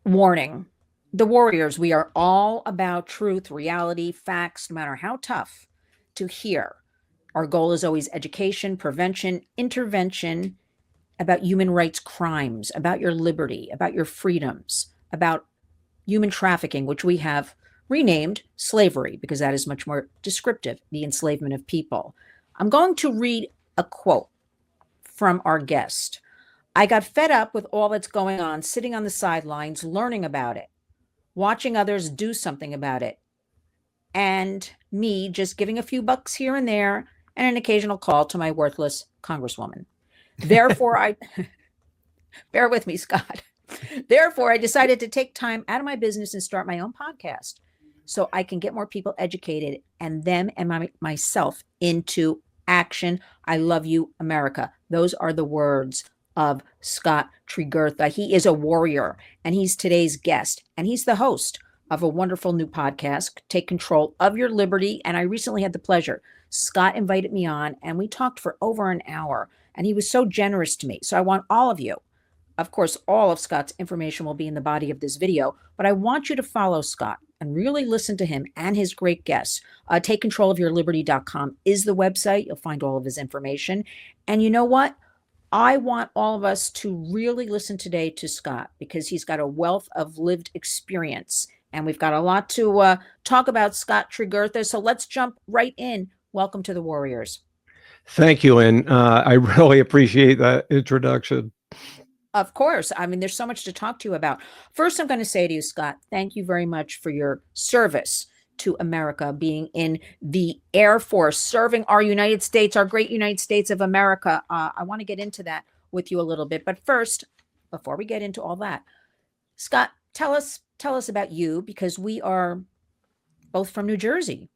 Warning. The Warriors, we are all about truth, reality, facts, no matter how tough to hear. Our goal is always education, prevention, intervention about human rights crimes, about your liberty, about your freedoms, about human trafficking, which we have renamed slavery because that is much more descriptive, the enslavement of people. I'm going to read a quote from our guest. I got fed up with all that's going on, sitting on the sidelines, learning about it, watching others do something about it, and me just giving a few bucks here and there and an occasional call to my worthless Congresswoman. Therefore, I bear with me, Scott. Therefore, I decided to take time out of my business and start my own podcast so I can get more people educated and them and myself into action. I love you, America. Those are the words of Scott Tregurtha. He is a warrior and he's today's guest and he's the host of a wonderful new podcast, Take Control of Your Liberty. And I recently had the pleasure. Scott invited me on and we talked for over an hour and he was so generous to me. So I want all of you, of course, all of Scott's information will be in the body of this video, but I want you to follow Scott and really listen to him and his great guests. TakeControlOfYourLiberty.com is the website. You'll find all of his information. And you know what? I want all of us to really listen today to Scott because he's got a wealth of lived experience. And we've got a lot to talk about, Scott Tregurtha. So let's jump right in. Welcome to the Warriors. Thank you, Lynn. I really appreciate that introduction. Of course. I mean, there's so much to talk to you about. First, I'm going to say to you, Scott, thank you very much for your service to America, being in the Air Force, serving our United States, our great United States of America. I want to get into that with you a little bit. But first, before we get into all that, Scott, tell us about you, because we are both from New Jersey.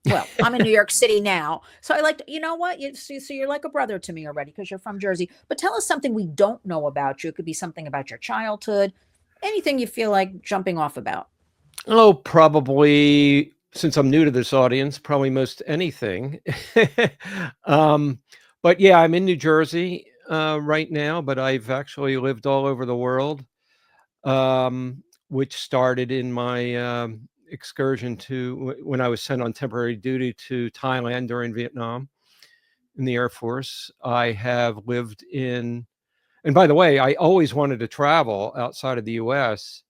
Well, I'm in New York City now. So I like to, you know what? So you're like a brother to me already because you're from Jersey. But tell us something we don't know about you. It could be something about your childhood, anything you feel like jumping off about. Oh, probably, since I'm new to this audience, probably most anything. But yeah, I'm in New Jersey right now, but I've actually lived all over the world, which started in my excursion to when I was sent on temporary duty to Thailand during Viet Nam in the Air Force. I have lived in, and by the way, I always wanted to travel outside of the US,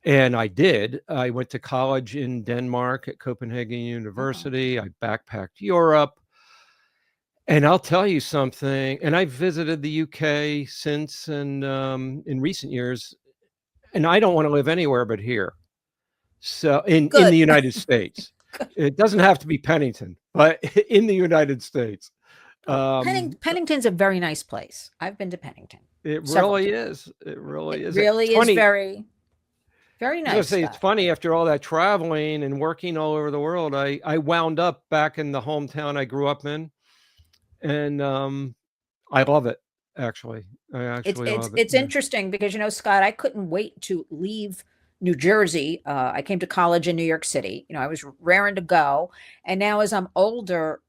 and I did. I went to college in Denmark at Copenhagen University. I backpacked Europe. And I'll tell you something, and I've visited the UK since, and in recent years, and I don't want to live anywhere but here. So in the United States, it doesn't have to be Pennington, but in the United States. Pennington's a very nice place. I've been to Pennington. It really is. It really is. Really is very, very nice. I was gonna say, it's funny, after all that traveling and working all over the world, I wound up back in the hometown I grew up in, and I love it. Actually, I actually love it. It's interesting because, you know, Scott, I couldn't wait to leave New Jersey. I came to college in New York City. You know, I was raring to go. And now as I'm older,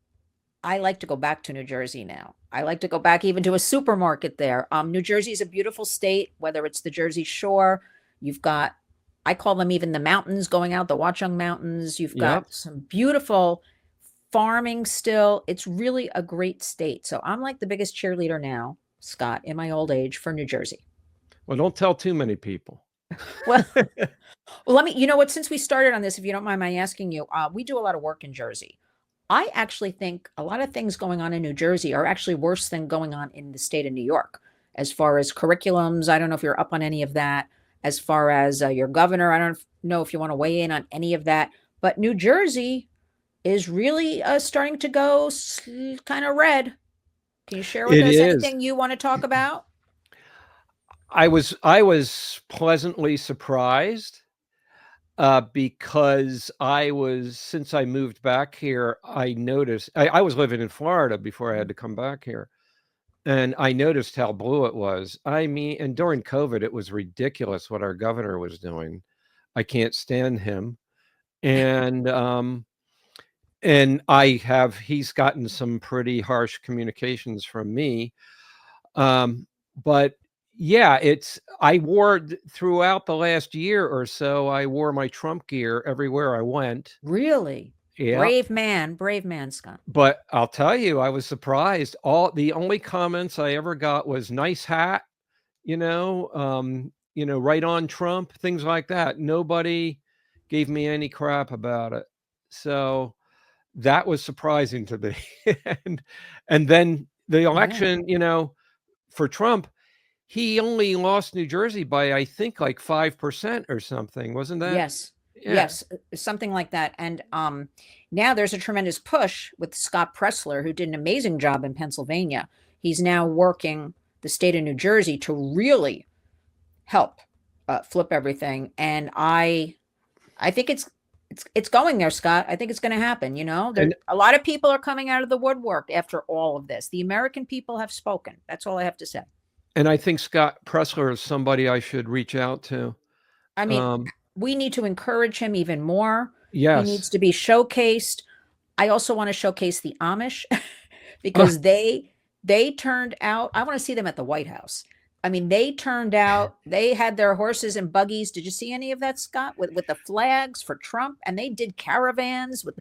I like to go back to New Jersey now. I like to go back even to a supermarket there. New Jersey is a beautiful state, whether it's the Jersey Shore. You've got, I call them even the mountains going out, the Watchung Mountains. You've got some beautiful farming still. It's really a great state. So I'm like the biggest cheerleader now, Scott, in my old age for New Jersey. Well, don't tell too many people. Well, let me, you know what, since we started on this, if you don't mind my asking you, we do a lot of work in Jersey. I actually think a lot of things going on in New Jersey are actually worse than going on in the state of New York. As far as curriculums, I don't know if you're up on any of that. As far as your governor, I don't know if you want to weigh in on any of that. But New Jersey is really starting to go kind of red. Can you share with us anything you want to talk about? I was pleasantly surprised because since I moved back here, I noticed I was living in Florida before I had to come back here, and I noticed how blue it was. I mean, and during COVID, it was ridiculous what our governor was doing. I can't stand him, and he's gotten some pretty harsh communications from me, but yeah, I wore throughout the last year or so, I wore my Trump gear everywhere I went. Really? Yeah. Brave man, Scott. But I'll tell you, I was surprised. The only comments I ever got was nice hat, right on Trump, things like that. Nobody gave me any crap about it. So that was surprising to me. and and then the Yeah. election, for Trump, he only lost New Jersey by I think like 5% or something. Wasn't that? Yes. Yeah. Yes, something like that. And now there's a tremendous push with Scott Pressler, who did an amazing job in Pennsylvania. He's now working the state of New Jersey to really help flip everything. And I think it's going there, Scott. I think it's going to happen. There And a lot of people are coming out of the woodwork after all of this. The American people have spoken. That's all I have to say. and I think Scott Pressler is somebody I should reach out to. I mean, Um, we need to encourage him even more. He needs yes. to be showcased. I also want to showcase the Amish because they turned out. I want to see them at the White House. I mean, they turned out. They had their horses and buggies. Did you see any of that, Scott? With the flags for Trump, and they did caravans with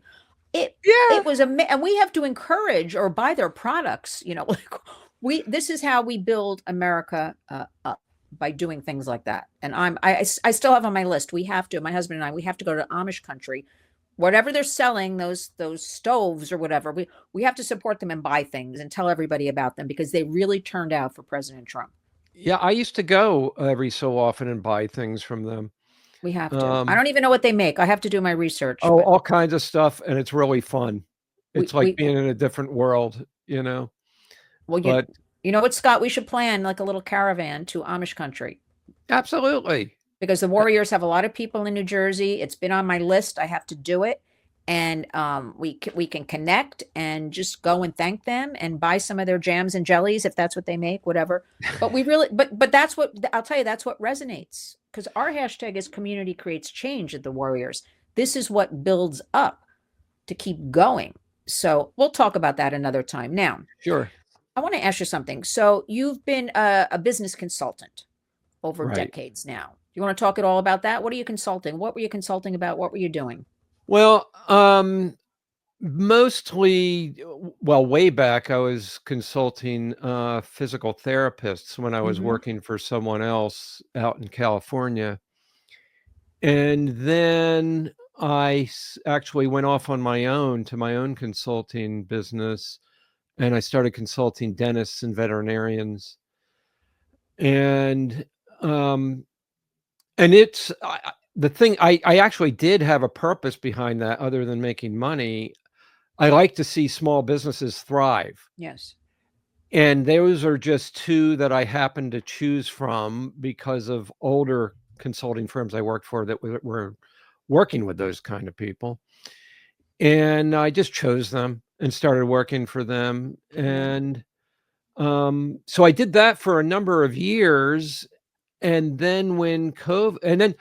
it. Yeah. It was and we have to encourage or buy their products. Like this is how we build America up, by doing things like that. And I still have on my list. We have to. My husband and I. We have to go to Amish country, whatever they're selling, those stoves or whatever. We have to support them and buy things and tell everybody about them because they really turned out for President Trump. Yeah, I used to go every so often and buy things from them. We have to. I Um, don't even know what they make. I have to do my research, oh, but all kinds of stuff, and it's really fun. we It's like we being in a different world. well But you know what, Scott, we should plan like a little caravan to Amish country absolutely. because the Uh, Warriors have a lot of people in New Jersey. It's been on my list. I have to do it. And we can connect and just go and thank them and buy some of their jams and jellies if that's what they make, whatever. But we really, but that's what I'll tell you. That's what resonates because our hashtag is community creates change at the Warriors. This is what builds up to keep going. So we'll talk about that another time. Now, Sure. I want to ask you something. So you've been a business consultant over Right. decades now. You want to talk at all about that? What are you consulting? What were you consulting about? What were you doing? Well, mostly, well, way back, I was consulting physical therapists when I was Mm-hmm. working for someone else out in California. And then actually went off on my own to my own consulting business, and I started consulting dentists and veterinarians. And um, the thing, I actually did have a purpose behind that other than making money. I like to see small businesses thrive. Yes. And those are just two that I happened to choose from because of older consulting firms I worked for that were working with those kind of people. And I just chose them and started working for them. Yeah. And so I did that for a number of years. And then and then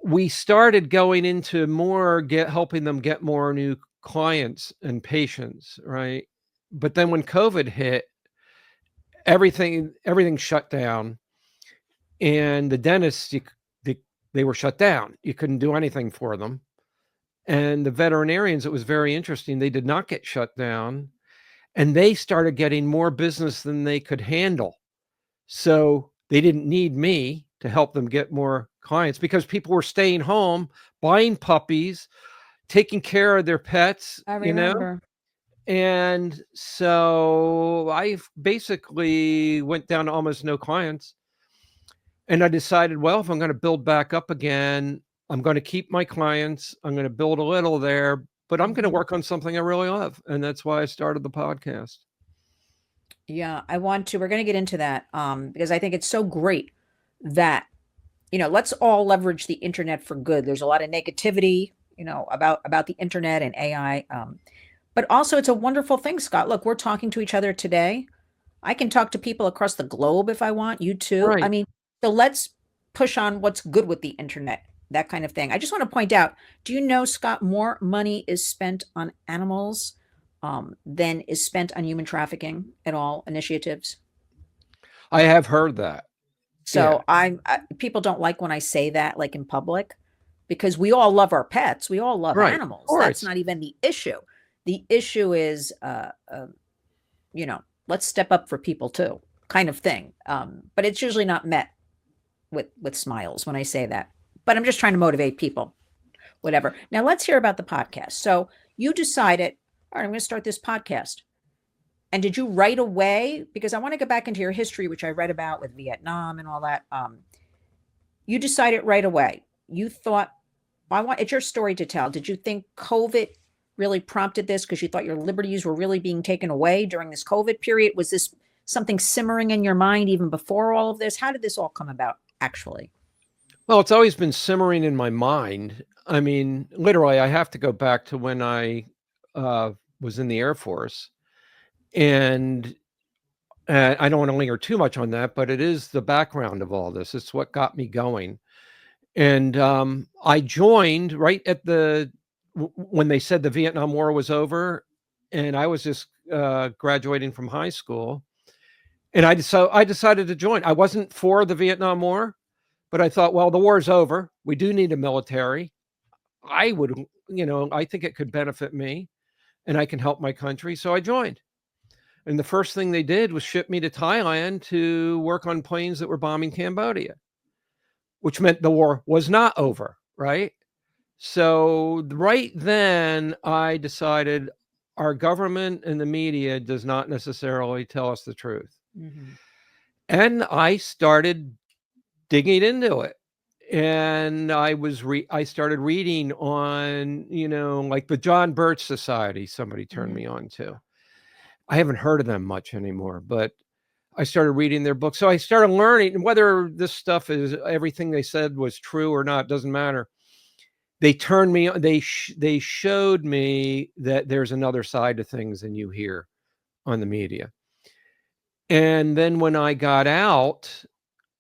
we started going into helping them get more new clients and patients, right? But then when COVID hit, everything shut down, and the dentists they were shut down. You couldn't do anything for them. And the veterinarians, it was very interesting. They did not get shut down, and they started getting more business than they could handle. So they didn't need me to help them get more clients because people were staying home, buying puppies, taking care. Of their I pets. remember. And so I basically went down to almost no clients. And I decided, well, if I'm going to build back up again, I'm going to keep my clients. I'm going to build a little there, but I'm going to Mhm. work on something I really love. And that's why I started the podcast. Yeah, we're going to get into that because I think it's so great that let's all leverage the internet for good. There's a lot of negativity, about the internet and AI. But also it's a wonderful thing, Scott. Look, we're talking to each other today. I can talk to people across the globe if I want, you too. I Right. mean, so let's push on what's good with the internet, that kind of thing. I just want to point out, do you know, Scott, more money is spent on animals than is spent on human trafficking at all initiatives? I have heard that. So people don't like when I say that, like in public, because we all love our pets. We all love Right. Of animals. That's course. not even the issue. The issue is, let's step up for people too, kind of thing. But it's usually not met with smiles when I say that. But I'm just trying to motivate people, whatever. Now let's hear about the podcast. So you decided, all right, I'm going to start this podcast. And did you right away? Because I want to go back into your history, which I read about with Viet Nam and all that. You decided right away. You thought, it's your story to tell. Did you think COVID really prompted this because you thought your liberties were really being taken away during this COVID period? Was this something simmering in your mind even before all of this? How did this all come about, actually? Well, it's always been simmering in my mind. I mean, literally, I have to go back to when I was in the Air Force. And I don't want to linger too much on that, but it is the background of all this. It's what got me going. And I joined right at when they said the Vietnam War was over, and I was just graduating from high school. And I decided to join. I wasn't for the Vietnam War, but I thought, well, the war's over. We do need a military. I would, I think it could benefit me, and I can help my country. So I joined. And the first thing they did was ship me to Thailand to work on planes that were bombing Cambodia, which meant the war was not over, right? So right then I decided our government and the media does not necessarily tell us the truth. Mm-hmm. And I started digging into it. And I started reading on, like the John Birch Society, somebody turned me on to. I haven't heard of them much anymore, but I started reading their books. So I started learning whether this stuff is everything they said was true or not, doesn't matter. They turned me on. They showed me that there's another side to things than you hear on the media. And then when I got out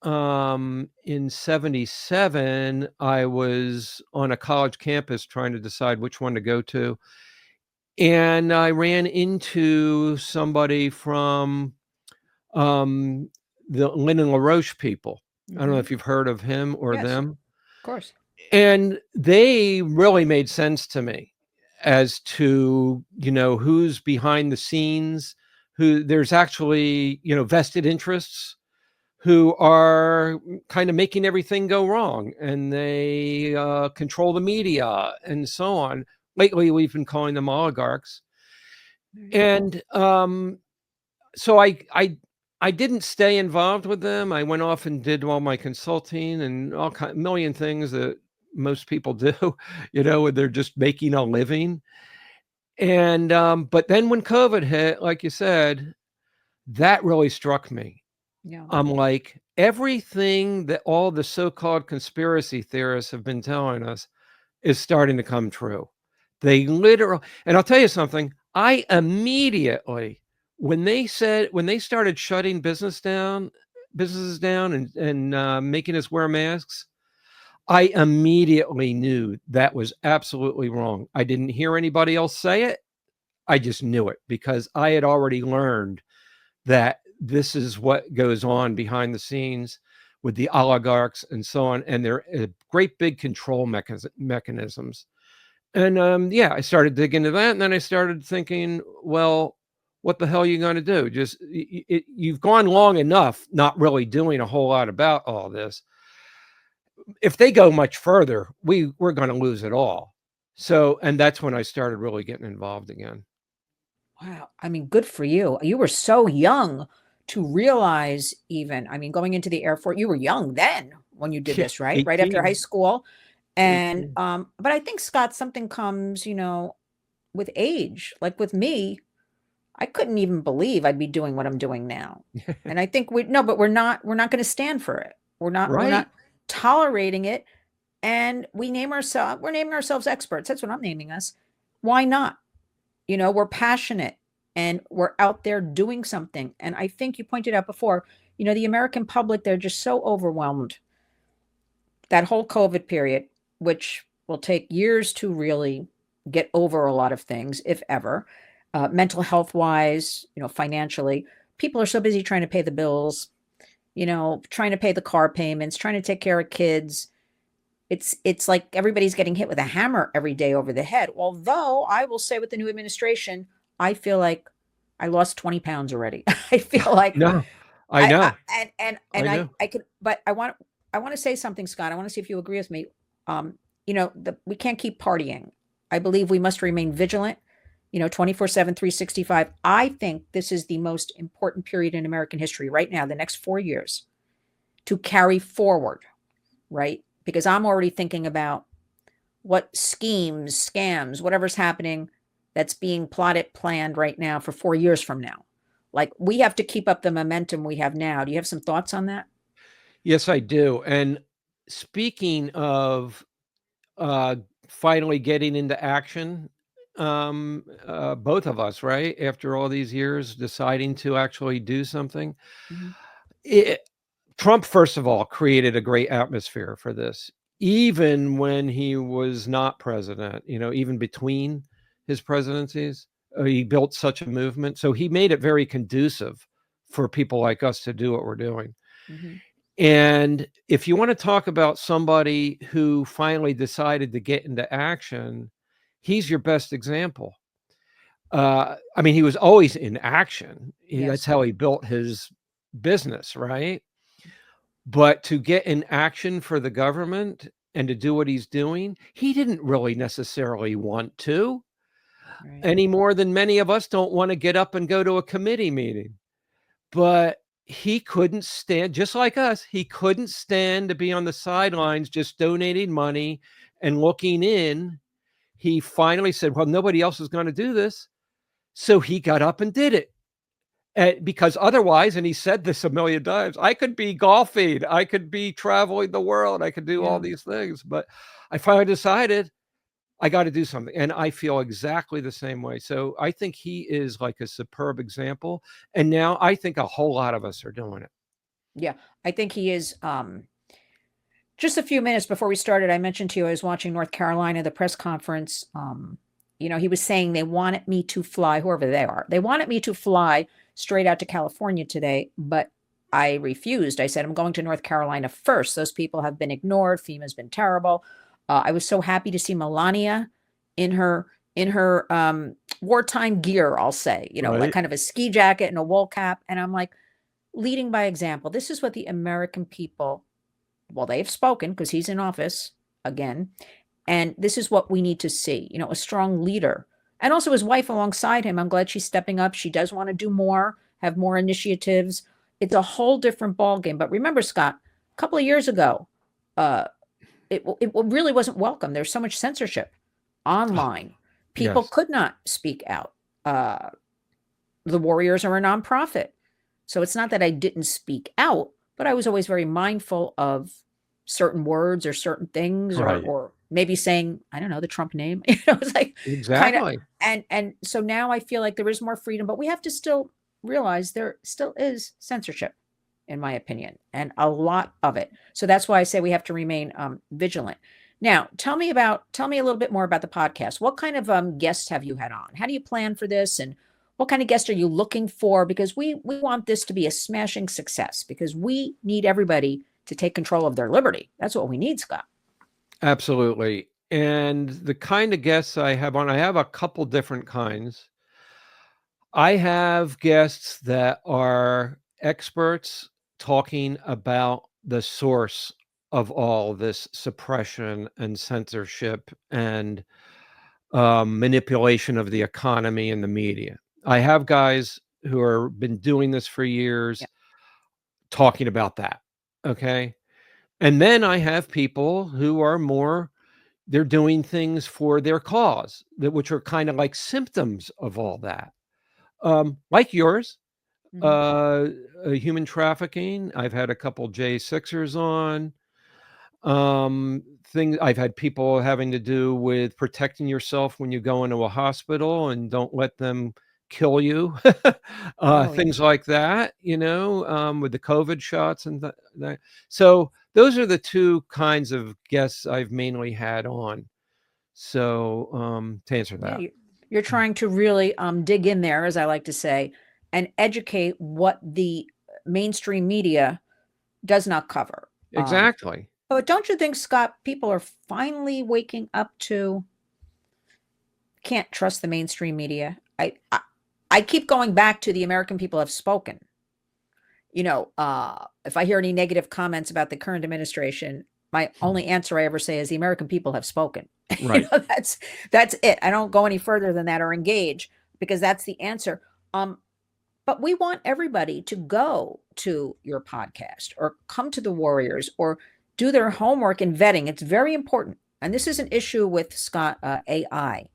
in 77, I was on a college campus trying to decide which one to go to. And I ran into somebody from the Lynn and LaRoche people. I don't know if you've heard of him or Yes, them. of course. And they really made sense to me as to, who's behind the scenes, who there's actually, vested interests who are kind of making everything go wrong, and they control the media and so on. Lately, we've been calling them oligarchs. And so I didn't stay involved with them. I went off and did all my consulting and million things that most people do, when they're just making a living. And but then when COVID hit, like you said, that really struck me. Yeah. I'm like, everything that all the so-called conspiracy theorists have been telling us is starting to come true. They literally, and I'll tell you something, I immediately, when they started shutting businesses down and making us wear masks, I immediately knew that was absolutely wrong. I didn't hear anybody else say it. I just knew it because I had already learned that this is what goes on behind the scenes with the oligarchs and so on. And they're great big control mechanisms. And I started digging into that. And then I started thinking, well, what the hell are you going to do? You've gone long enough not really doing a whole lot about all this. If they go much further, we're going to lose it all. So, and that's when I started really getting involved again. Wow. I mean, good for you. You were so young to realize going into the Air Force, you were young then when you did Yeah, this, right? Right after 18. high school. And 18. but I think, Scott, something comes, with age. Like with me, I couldn't even believe I'd be doing what I'm doing now. And I think but we're not going to stand for it. We're Right. not tolerating it. And we're naming ourselves experts. That's what I'm naming us. Why not? We're passionate and we're out there doing something. And I think you pointed out before, the American public, they're just so overwhelmed. That whole COVID period, which will take years to really get over a lot of things, if ever, mental health wise, financially, people are so busy trying to pay the bills, trying to pay the car payments, trying to take care of kids. It's like everybody's getting hit with a hammer every day over the head. Although I will say with the new administration, I feel like I lost 20 pounds already. I feel like No, I I know. and I know. I could, but I want to say something, Scott. I want to see if you agree with me. We can't keep partying. I believe we must remain vigilant, 24/7, 365. I think this is the most important period in American history right now, the next 4 years, to carry forward, right? Because I'm already thinking about what schemes, scams, whatever's happening that's being plotted, planned right now for 4 years from now. Like, we have to keep up the momentum we have now. Do you have some thoughts on that? Yes, I do. And speaking of uh, finally getting into action, both of us, right? After all these years, deciding to actually do something. Mhm. It, Trump, first of all, created a great atmosphere for this, even when he was not president, even between his presidencies. He built such a movement. So he made it very conducive for people like us to do what we're doing. Mhm. And if you want to talk about somebody who finally decided to get into action, he's your best example. I mean, he was always in action. That's Yes. how he built his business, right? But to get in action for the government and to do what he's doing, he didn't really necessarily want to, Right. any more than many of us don't want to get up and go to a committee meeting. But he couldn't stand, just like us, he couldn't stand to be on the sidelines just donating money and looking in. He finally said, well, nobody else is going to do this. So he got up and did it. Because otherwise, and he said this a million times, I could be golfing, I could be traveling the world, I could do all Yeah. these things. But I finally decided I got to do something. And I feel exactly the same way. So I think he is like a superb example. And now I think a whole lot of us are doing it. Yeah. I think he is. Just a few minutes before we started, I mentioned to you I was watching North Carolina, the press conference. He was saying they wanted me to fly, whoever they are, they wanted me to fly straight out to California today, but I refused. I said, I'm going to North Carolina first. Those people have been ignored. FEMA's been terrible. I was so happy to see Melania in her wartime gear, I'll say, like Right. kind of a ski jacket and a wool cap. And I'm like, leading by example. This is what the American people, well, they've spoken because he's in office again. And this is what we need to see, a strong leader. And also his wife alongside him. I'm glad she's stepping up. She does want to do more, have more initiatives. It's a whole different ballgame. But remember, Scott, a couple of years ago, uh, it really wasn't welcome. There's so much censorship online. People Yes. could not speak out. Uh, the Warriors are a nonprofit. So it's not that I didn't speak out, but I was always very mindful of certain words or certain things, or Right. or maybe saying, I don't know, the Trump name. It's like kind of, Exactly. and so now I feel like there is more freedom, but we have to still realize there still is censorship, in my opinion, and a lot of it. So that's why I say we have to remain vigilant. Now, tell me a little bit more about the podcast. What kind of guests have you had on? How do you plan for this, and what kind of guest are you looking for? Because we want this to be a smashing success, because we need everybody to take control of their liberty. That's what we need, Scott. Absolutely. And the kind of guests I have on, I have a couple different kinds. I have guests that are experts talking about the source of all this suppression and censorship and manipulation of the economy and the media. I have guys who are been doing this for Yeah. years talking about that. Okay. And then I have people who are more, they're doing things for their cause, which are kind of like symptoms of all that. Like yours, Hmm. uh, human trafficking. I've had a couple J6ers on. Things I've had people having to do with protecting yourself when you go into a hospital and don't let them kill you. Oh, yeah. Things like that, with the COVID shots and that. So those are the two kinds of guests I've mainly had on. So to answer Yeah, that. you're trying to really dig in there, as I like to say, and educate what the mainstream media does not cover. Exactly. But don't you think, Scott, people are finally waking up to can't trust the mainstream media? I keep going back to the American people have spoken. If I hear any negative comments about the current administration, my only answer I ever say is the American people have spoken. Right. That's it. I don't go any further than that or engage because that's the answer. But we want everybody to go to your podcast or come to the Warriors or do their homework and vetting. It's very important. And this is an issue with Scott AI.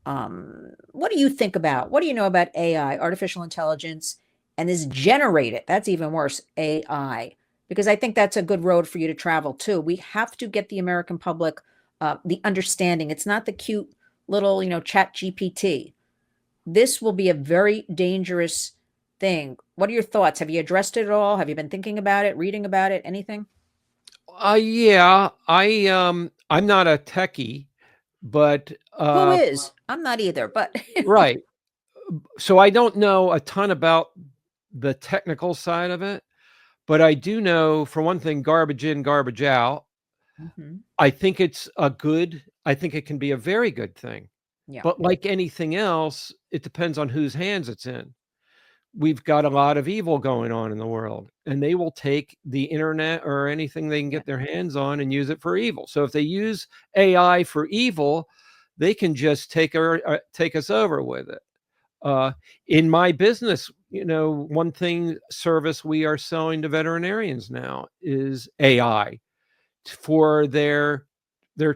What do you think about? What do you know about AI, artificial intelligence, and this generated? That's even worse, AI, because I think that's a good road for you to travel too. We have to get the American public the understanding. It's not the cute little, Chat GPT. This will be a very dangerous thing. What are your thoughts? Have you addressed it at all? Have you been thinking about it, reading about it, anything? Yeah, I'm not a techie, but Who is? I'm not either, but right. So I don't know a ton about the technical side of it, but I do know, for one thing, garbage in, garbage out. Mhm. I think I think it can be a very good thing. Yeah. But like anything else, it depends on whose hands it's in. We've got a lot of evil going on in the world, and they will take the internet or anything they can Yeah. get their hands on and use it for evil. So if they use AI for evil, they can just take us over with it. In my business, one service we are selling to veterinarians now is AI for their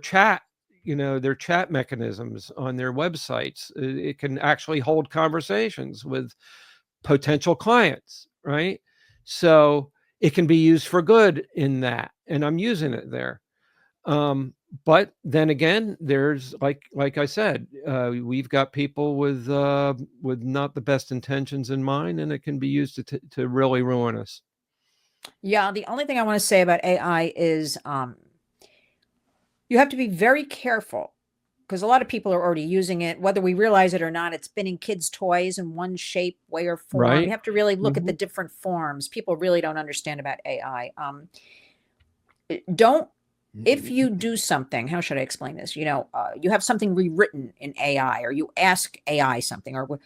chat, their chat mechanisms on their websites. It can actually hold conversations with potential clients, right? So it can be used for good in that, and I'm using it there. But then again, there's like I said, we've got people with not the best intentions in mind, and it can be used to really ruin us. Yeah, the only thing I want to say about AI is you have to be very careful because a lot of people are already using it, whether we realize it or not. It's been in kids' toys in one shape, way, or form. You Right. have to really look at the Mhm. different forms. People really don't understand about AI. Don't if you do something, how should I explain this? You have something rewritten in AI, or you ask AI something, or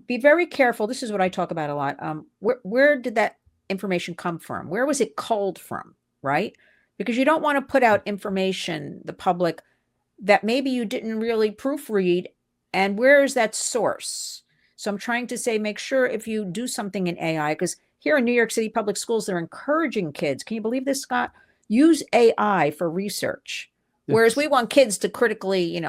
be very careful. This is what I talk about a lot. Where did that information come from? Where was it culled from? Right? Because you don't want to put out information the public that maybe you didn't really proofread, and where is that source? So I'm trying to say, make sure if you do something in AI, because here in New York City public schools, they're encouraging kids. Can you believe this, Scott? Use AI for research. Whereas we It's want kids to critically,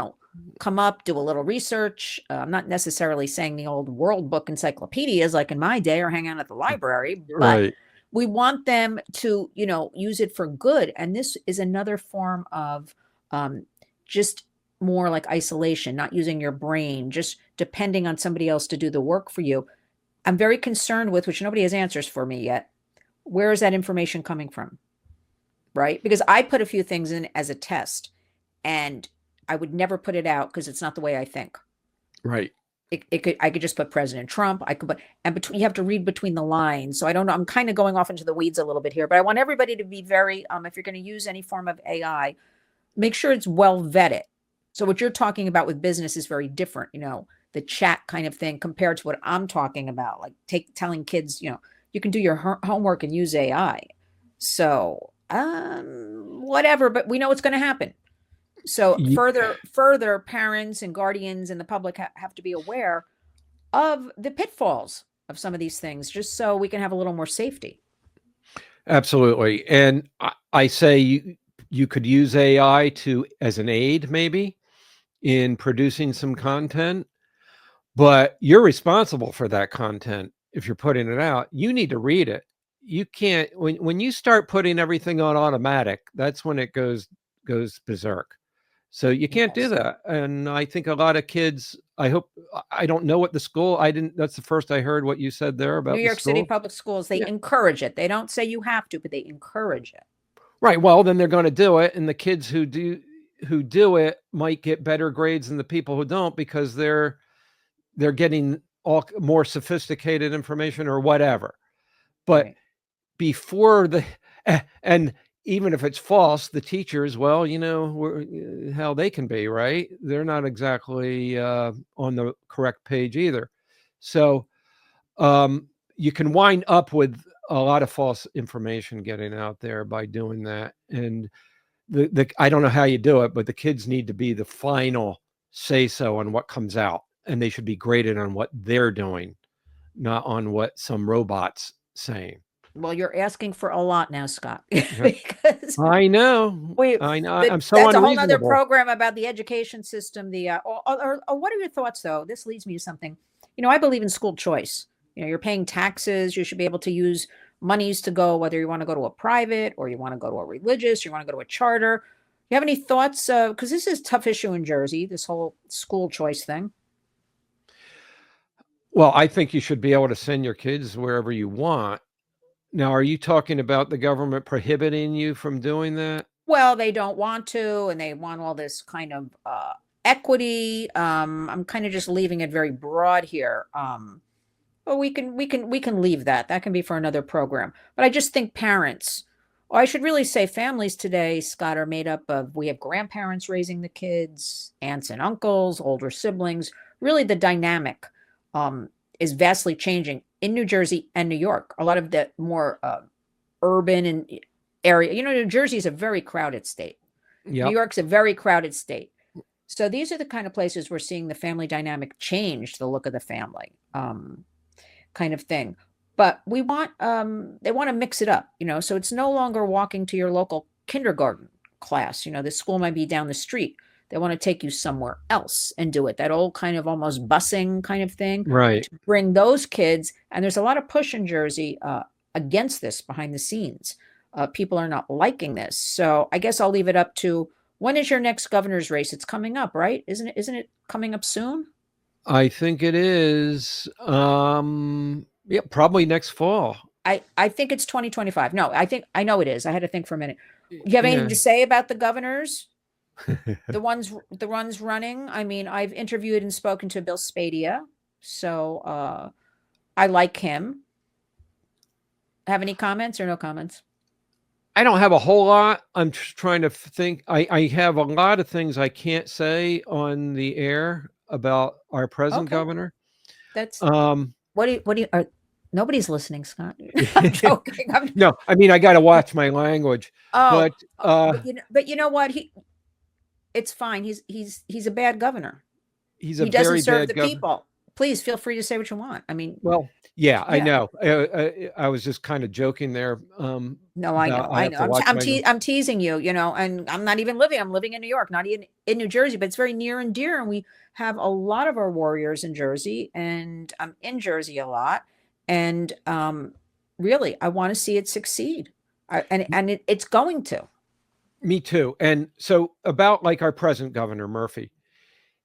come up, do a little research. I'm not necessarily saying the old World Book encyclopedias like in my day or hang out at the library, but right. we want them to, use it for good. And this is another form of um, just more like isolation, not using your brain, just depending on somebody else to do the work for you. I'm very concerned with, which nobody has answers for me yet. Where is that information coming from? Right? Because I put a few things in as a test and I would never put it out because it's not the way I think. Right. I could just put President Trump. I could put, and between, you have to read between the lines. So I don't know. I'm kind of going off into the weeds a little bit here, but I want everybody to be very, if you're going to use any form of AI, make sure it's well vetted. So what you're talking about with business is very different, the chat kind of thing compared to what I'm talking about, like telling kids, you can do your homework and use AI. So, whatever, but we know what's going to happen. So Ye- further parents and guardians and the public have to be aware of the pitfalls of some of these things just so we can have a little more safety. Absolutely. And I say you could use AI to as an aid maybe in producing some content, but you're responsible for that content. If you're putting it out, you need to read it. You can't when you start putting everything on automatic, that's when it goes berserk. So you can't do Yes. that. And I think a lot of kids, I don't know what the school, I didn't, that's the first I heard what you said there New about the York City school. public schools, they Yeah. encourage it. They don't say you have to, but they encourage it. Right. Well, then they're going to do it. And the kids who do it might get better grades than the people who don't because they're getting all more sophisticated information or whatever. But Right. before And even if it's false, the teachers, well, how they can be, right? They're not exactly on the correct page either. So you can wind up with a lot of false information getting out there by doing that. And I don't know how you do it, but the kids need to be the final say so on what comes out, and they should be graded on what they're doing, not on what some robot's saying. Well, you're asking for a lot now, Scott, Yeah. because I know. we I know. I'm so that's a whole nother unreasonable. program about the education system. What are your thoughts, though? This leads me to something. I believe in school choice. You're paying taxes. You should be able to use monies to go, whether you want to go to a private or you want to go to a religious, you want to go to a charter. You have any thoughts? Because this is a tough issue in Jersey, this whole school choice thing. Well, I think you should be able to send your kids wherever you want. Now, are you talking about the government prohibiting you from doing that? Well, they don't want to, and they want all this kind of equity. I'm kind of just leaving it very broad here. But we can leave that. That can be for another program. But I just think parents, or I should really say families today, Scott, are made up of, we have grandparents raising the kids, aunts and uncles, older siblings. Really, the dynamic is vastly changing in New Jersey and New York. A lot of the more urban and area, New Jersey is a very crowded state. New Yep. York's a very crowded state. So these are the kind of places we're seeing the family dynamic change the look of the family. Kind of thing. But they want to mix it up, so it's no longer walking to your local kindergarten class. The school might be down the street. They want to take you somewhere else and do it. That old kind of almost busing kind of thing. Right. To bring those kids. And there's a lot of push in Jersey against this behind the scenes. People are not liking this. So I guess I'll leave it up to, when is your next governor's race? It's coming up, right? Isn't it coming up soon? I think it is. Yeah, probably next fall. I think it's 2025. No, I know it is. I had to think for a minute. You have anything Yeah. to say about the governors? The ones running? I mean, I've interviewed and spoken to Bill Spadia, so I like him. Have any comments or no comments? I don't have a whole lot. I'm just trying to think. I have a lot of things I can't say on the air about our present Okay. governor. That's Um, nobody's listening, Scott. I'm joking. no, I mean, I got to watch my language. Oh, But but you know what? It's fine. He's a bad governor. he's a He doesn't very serve bad the governor. people. Please feel free to say what you want. I mean, Well, yeah, I yeah. know. I was just kind of joking there. No, I know. I have know. to watch my. I'm teasing you, and I'm not even living. I'm living in New York, not even in New Jersey, but it's very near and dear. And we have a lot of our warriors in Jersey, and I'm in Jersey a lot. And really, I want to see it succeed. It's going to. Me too. And so about like our present governor, Murphy,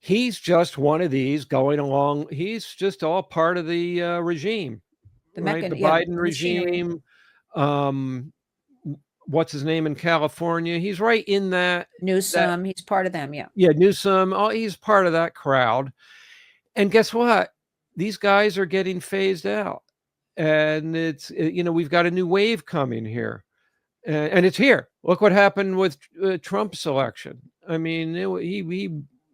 he's just one of these going along. He's just all part of the regime, The right? The yeah, Biden the machinery. regime. Um, what's his name in California? He's right in that. Newsom, he's part of them. Yeah. Yeah, Newsom. Oh, he's part of that crowd. And guess what? These guys are getting phased out, and we've got a new wave coming here, and it's here. Look what happened with Trump's election. I mean,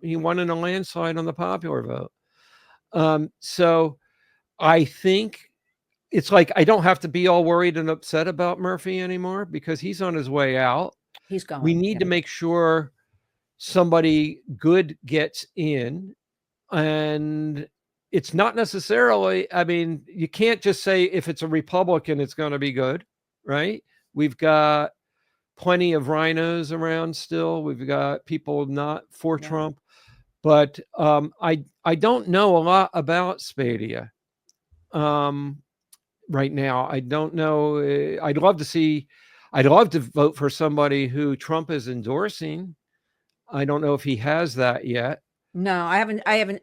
he won in a landslide on the popular vote. So I think it's like I don't have to be all worried and upset about Murphy anymore because he's on his way out. He's going. We need to make sure somebody good gets in, and it's not necessarily, I mean, you can't just say if it's a Republican, it's going to be good, right? We've got plenty of rhinos around still. We've got people not for Trump, but I don't know a lot about Spadia right now. I don't know. I'd love to vote for somebody who Trump is endorsing. I don't know if he has that yet. No, I haven't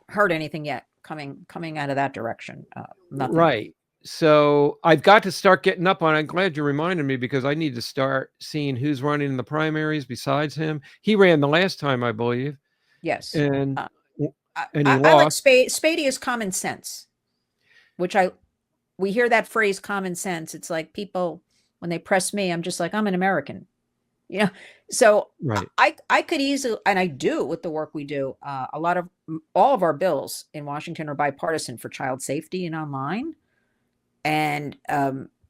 heard anything yet coming out of that direction. Nothing. Right. So I've got to start getting up on it. I'm glad you reminded me because I need to start seeing who's running in the primaries besides him. He ran the last time, I believe. Yes. And he I like lost. Spady is common sense, which we hear that phrase common sense. It's like people When they press me, I'm just like, I'm an American. You know, so Right. I could easily, and I do with the work we do. A lot of all of our bills in Washington are bipartisan for child safety and online, and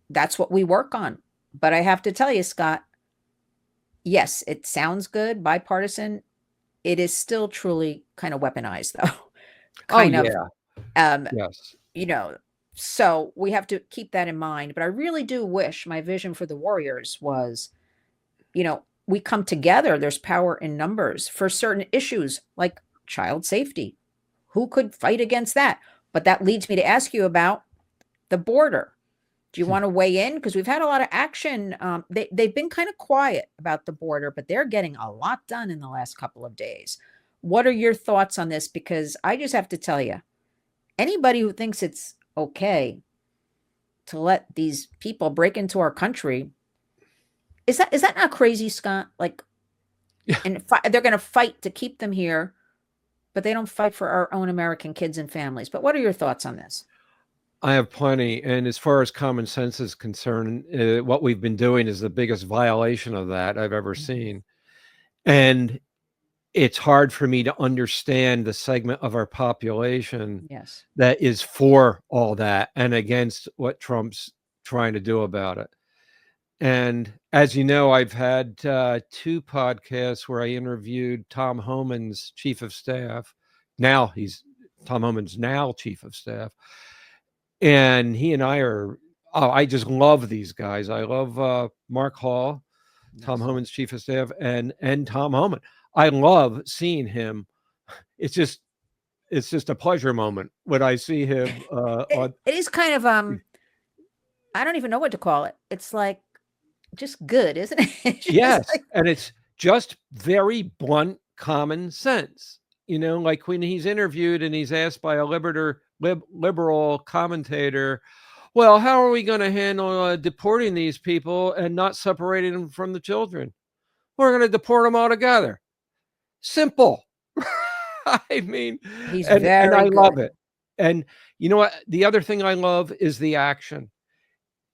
that's what we work on. But I have to tell you, Scott, yes, it sounds good, bipartisan. It is still truly kind of weaponized, though. Oh, kind of, yeah. um, Yes. you know. So we have to keep that in mind. But I really do wish my vision for the Warriors was, we come together. There's power in numbers for certain issues like child safety. Who could fight against that? But that leads me to ask you about the border. Do you want to weigh in? Because we've had a lot of action. They've been kind of quiet about the border, but they're getting a lot done in the last couple of days. What are your thoughts on this? Because I just have to tell you, anybody who thinks it's okay to let these people break into our country, is that not crazy, Scott? Like, Yeah. and they're going to fight to keep them here, but they don't fight for our own American kids and families. But what are your thoughts on this? I have plenty. And as far as common sense is concerned, what we've been doing is the biggest violation of that I've ever seen. And it's hard for me to understand the segment of our population Yes. that is for all that and against what Trump's trying to do about it. And as you know, I've had 2 podcasts where I interviewed Tom Homan's chief of staff. Tom Homan's now chief of staff. And he and I just love these guys. I love Mark Hall, Tom Yes. Homan's chief of staff, and Tom Homan. I love seeing him. It's just a pleasure moment when I see him on. It is kind of I don't even know what to call it. It's like just good, isn't it? It's just Yes, like and it's just very blunt common sense. Like when he's interviewed and he's asked by a liberal commentator, well, how are we going to handle deporting these people and not separating them from the children? We're going to deport them all together. Simple. I mean, he's and I very love good. it. And you know what? The other thing I love is the action.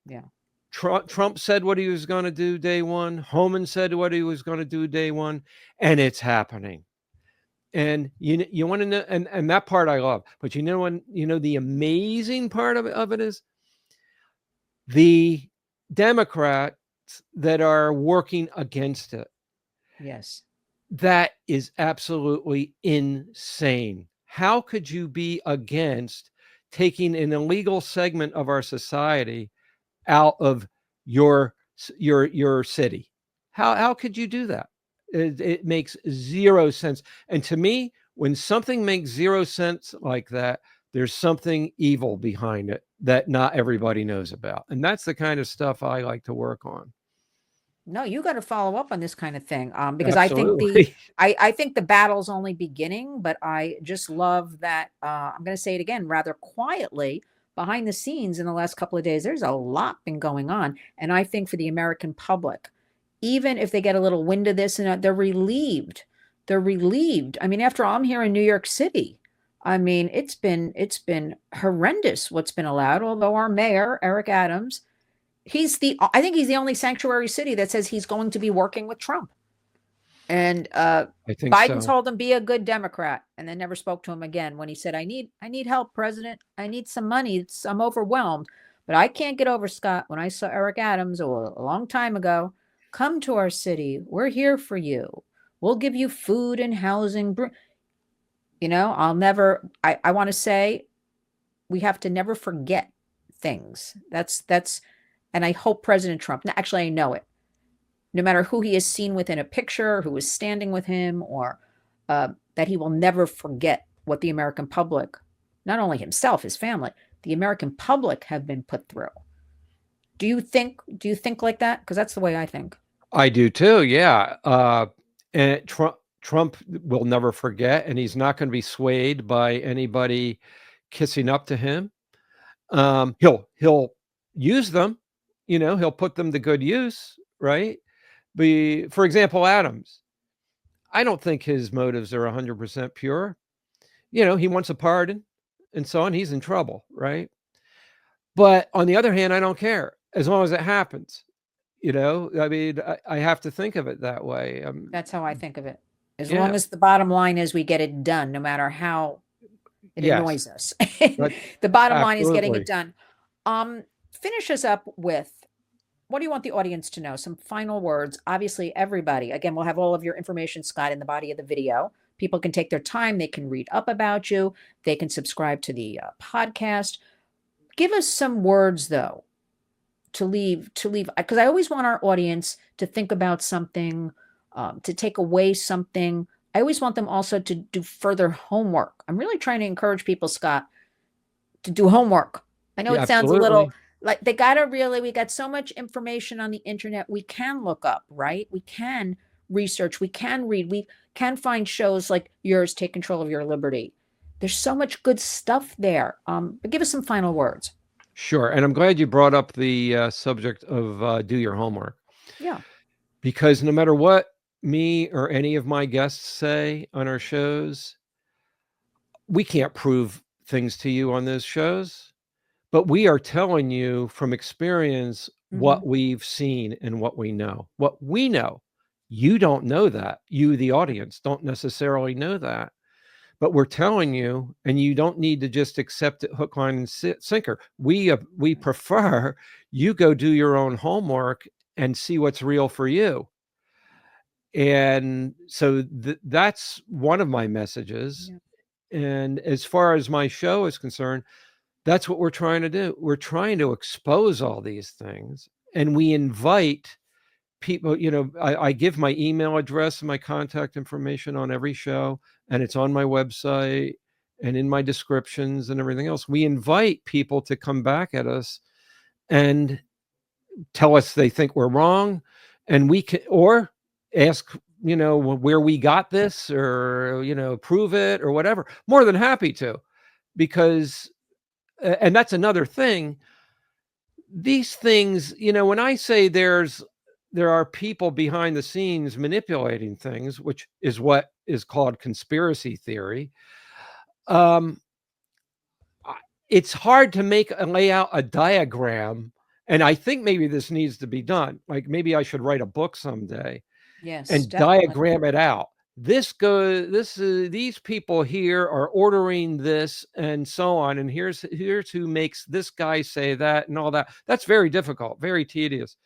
Yeah. Trump said what he was going to do day one. Homan said what he was going to do day one, and it's happening. And you want to know, and that part I love. But the amazing part of it is the Democrats that are working against it. Yes. That is absolutely insane. How could you be against taking an illegal segment of our society out of your city? How could you do that? It makes zero sense. And to me, when something makes zero sense like that, there's something evil behind it that not everybody knows about. And that's the kind of stuff I like to work on. No, you got to follow up on this kind of thing, because I think Absolutely. I think the battle's only beginning. But I just love that. I'm going to say it again, rather quietly behind the scenes in the last couple of days. There's a lot been going on, and I think for the American public, even if they get a little wind of this and that, they're relieved. They're relieved. I mean, after all, I'm here in New York City. I mean, it's been horrendous what's been allowed. Although our mayor, Eric Adams, I think he's the only sanctuary city that says he's going to be working with Trump. And I think Biden so. told him be a good Democrat, and then never spoke to him again when he said, I need help, President. I need some money. I'm overwhelmed. But I can't get over, Scott, when I saw Eric Adams a long time ago. Come to our city. We're here for you. We'll give you food and housing. I'll never I want to say we have to never forget things. That's and I hope President Trump, actually I know it, no matter who he is seen with in a picture, who is standing with him, or that he will never forget what the American public, not only himself, his family, the American public have been put through. Do you think like that? Because that's the way I think. I do too. Yeah. And Trump will never forget, and he's not going to be swayed by anybody kissing up to him. He'll use them. He'll put them to good use, right? For example, Adams. I don't think his motives are 100% pure. He wants a pardon and so on. He's in trouble, right? But on the other hand, I don't care as long as it happens. I mean, I have to think of it that way. That's how I think of it. As long Yeah, as the bottom line is we get it done, no matter how it yes, annoys us. but The bottom line is getting it absolutely. done. Finish us up with, what do you want the audience to know? Some final words. Obviously, everybody, again, we'll have all of your information, Scott, in the body of the video. People can take their time. They can read up about you. They can subscribe to the podcast. Give us some words, though, to leave, because I always want our audience to think about something, to take away something. I always want them also to do further homework. I'm really trying to encourage people, Scott, to do homework. I know Yeah, it sounds a little absolutely. like we got so much information on the internet we can look up, right? We can research, we can read, we can find shows like yours, Take Control of Your Liberty. There's so much good stuff there. But give us some final words. Sure. And I'm glad you brought up the subject of do your homework, Yeah. because no matter what me or any of my guests say on our shows, we can't prove things to you on those shows, but we are telling you from experience Hmm. what we've seen and what we know. What we know, you don't know that. You, the audience, don't necessarily know that. But we're telling you, and you don't need to just accept it hook, line, and sinker. We prefer you go do your own homework and see what's real for you. And so that's one of my messages. Yeah. And as far as my show is concerned, that's what we're trying to do. We're trying to expose all these things, and we invite people. I give my email address and my contact information on every show, and it's on my website and in my descriptions and everything else. We invite people to come back at us and tell us they think we're wrong, and we can, or ask, where we got this, or prove it or whatever. More than happy to, because and that's another thing. These things, when I say there are people behind the scenes manipulating things, which is what is called conspiracy theory. um it's hard to lay out a diagram, and I think maybe this needs to be done. Like, maybe I should write a book someday Yes, and definitely. diagram it out. These people here are ordering this and so on, and here's who makes this guy say that and all that. That's very difficult, very tedious.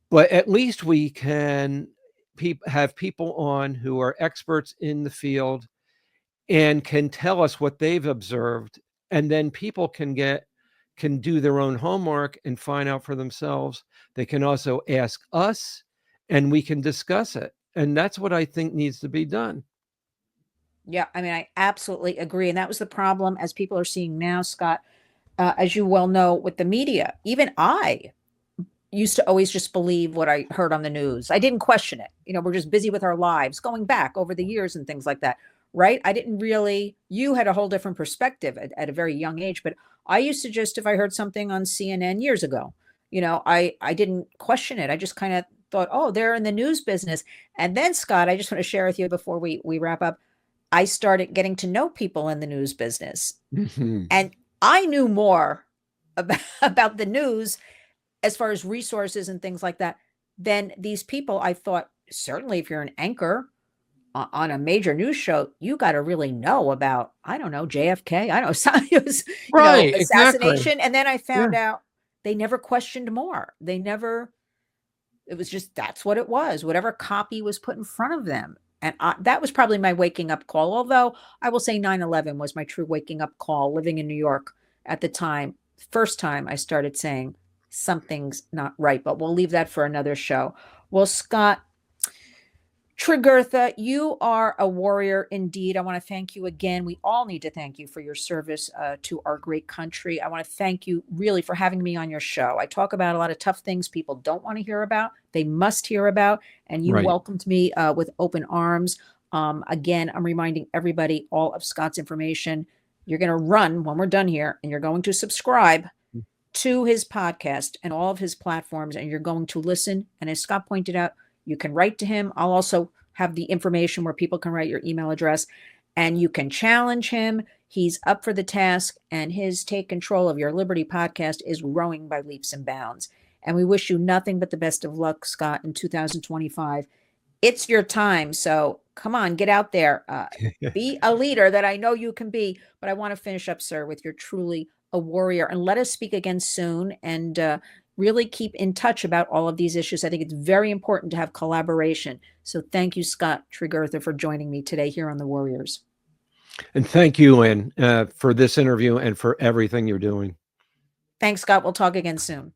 But at least we can have people on who are experts in the field and can tell us what they've observed, and then people can do their own homework and find out for themselves. They can also ask us, and we can discuss it. And that's what I think needs to be done. Yeah, I mean, I absolutely agree. And that was the problem, as people are seeing now, Scott, as you well know, with the media. Even I used to always just believe what I heard on the news. I didn't question it. We're just busy with our lives, going back over the years and things like that, right? I didn't really, you had a whole different perspective at a very young age, but I used to just, if I heard something on CNN years ago, I didn't question it. I just kind of thought, oh, they're in the news business. And then, Scott, I just want to share with you before we wrap up, I started getting to know people in the news business, Mhm. and I knew more about the news as far as resources and things like that than these people. I thought, certainly if you're an anchor on a major news show, you got to really know about, I don't know, JFK. I don't know, it was, Right, exactly. assassination. And then I Yeah. found out they never questioned more. They never, it was just, that's what it was, whatever copy was put in front of them. And that was probably my waking up call. Although I will say 9/11 was my true waking up call, living in New York at the time. First time I started saying something's not right, but we'll leave that for another show. Well, Scott, Tregurtha, you are a warrior indeed. I want to thank you again. We all need to thank you for your service to our great country. I want to thank you really for having me on your show. I talk about a lot of tough things people don't want to hear about, they must hear about, and you Right. welcomed me with open arms. Again, I'm reminding everybody all of Scott's information. You're going to run when we're done here, and you're going to subscribe to his podcast and all of his platforms, and you're going to listen. And as Scott pointed out, you can write to him. I'll also have the information where people can write your email address, and you can challenge him. He's up for the task, and his Take Control of Your Liberty podcast is growing by leaps and bounds. And we wish you nothing but the best of luck, Scott, in 2025. It's your time. So come on, get out there. Be a leader that I know you can be. But I want to finish up, sir, with you're truly a warrior. And let us speak again soon and really keep in touch about all of these issues. I think it's very important to have collaboration. So thank you, Scott Tregurtha, for joining me today here on The Warriors. And thank you, Lynn, for this interview and for everything you're doing. Thanks, Scott. We'll talk again soon.